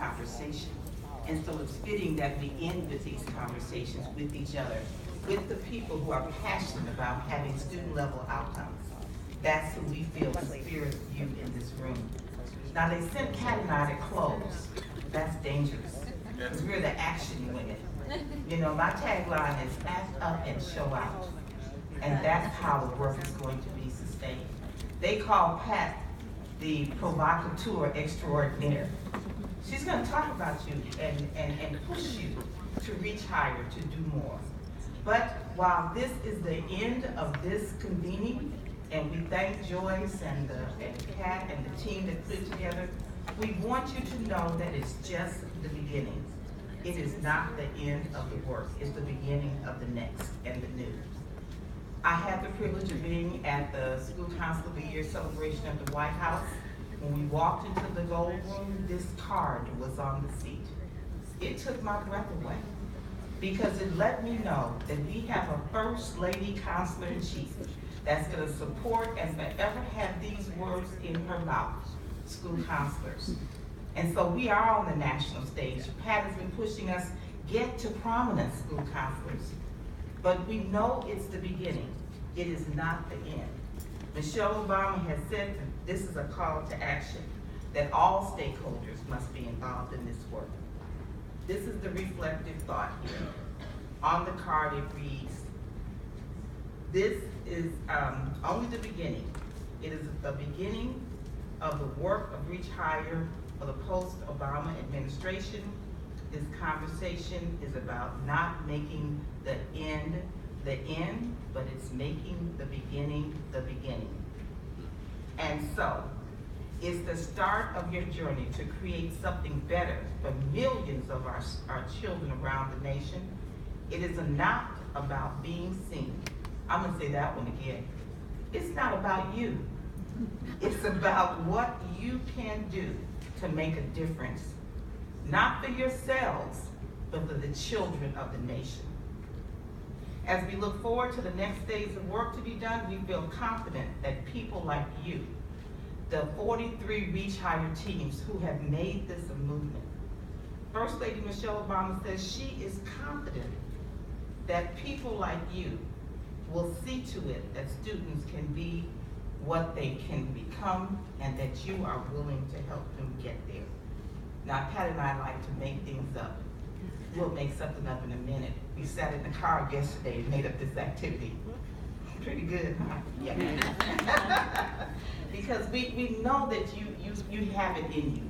conversation. And so it's fitting that we end with these conversations with each other, with the people who are passionate about having student level outcomes. That's who we feel the spirit of you in this room. Now they sent Kat and I to close. That's dangerous, because we're the action women. You know, my tagline is act up and show out. And that's how the work is going to be sustained. They call Pat the provocateur extraordinaire. She's going to talk about you and push you to reach higher, to do more. But while this is the end of this convening, and we thank Joyce and Kat and the team that put it together, we want you to know that it's just the beginning. It is not the end of the work. It's the beginning of the next and the new. I had the privilege of being at the School Council of the Year celebration at the White House. When we walked into the gold room, this card was on the seat. It took my breath away because it let me know that we have a First Lady Counselor in Chief that's going to support and forever have these words in her mouth, school counselors. And so we are on the national stage. Pat has been pushing us, get to prominence, school counselors. But we know it's the beginning. It is not the end. Michelle Obama has said that this is a call to action, that all stakeholders must be involved in this work. This is the reflective thought here. On the card it reads, this is only the beginning. It is the beginning of the work of Reach Higher for the post-Obama administration. This conversation is about not making the end, but it's making the beginning the beginning. And so, it's the start of your journey to create something better for millions of our children around the nation. It is not about being seen. I'm gonna say that one again. It's not about you. It's about what you can do to make a difference, not for yourselves, but for the children of the nation. As we look forward to the next days of work to be done, we feel confident that people like you, the 43 Reach Higher teams who have made this a movement. First Lady Michelle Obama says she is confident that people like you will see to it that students can be what they can become and that you are willing to help them get there. Now, Pat and I like to make things up. We'll make something up in a minute. We sat in the car yesterday and made up this activity. Pretty good, huh? Yeah. Because we know that you have it in you.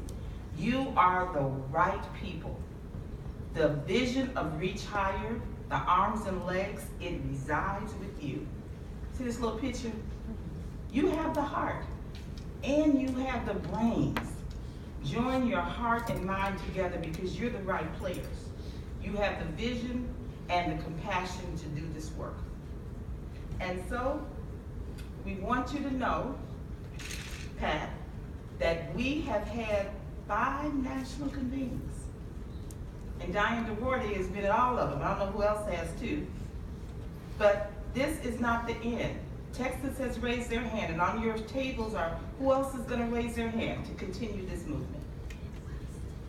You are the right people. The vision of Reach Higher, the arms and legs, it resides with you. See this little picture? You have the heart and you have the brains. Join your heart and mind together because you're the right players. You have the vision and the compassion to do this work. And so, we want you to know, Pat, that we have had 5 national convenings. And Diane DeWardy has been at all of them. I don't know who else has too. But this is not the end. Texas has raised their hand, and on your tables are who else is going to raise their hand to continue this movement.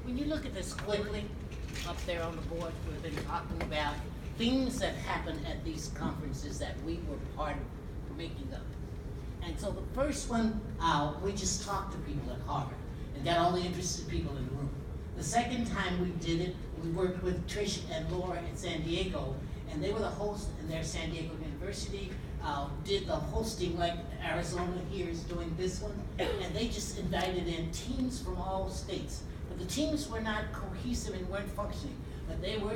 When you look at this quickly, up there on the board, we've been talking about things that happen at these conferences that we were part of making up. And so the first one, we just talked to people at Harvard and got all the interested people in the room. The second time we did it, we worked with Trish and Laura in San Diego, and they were the hosts, and their San Diego University did the hosting like Arizona here is doing this one, and they just invited in teams from all states. But the teams were not cohesive and weren't functioning, but they were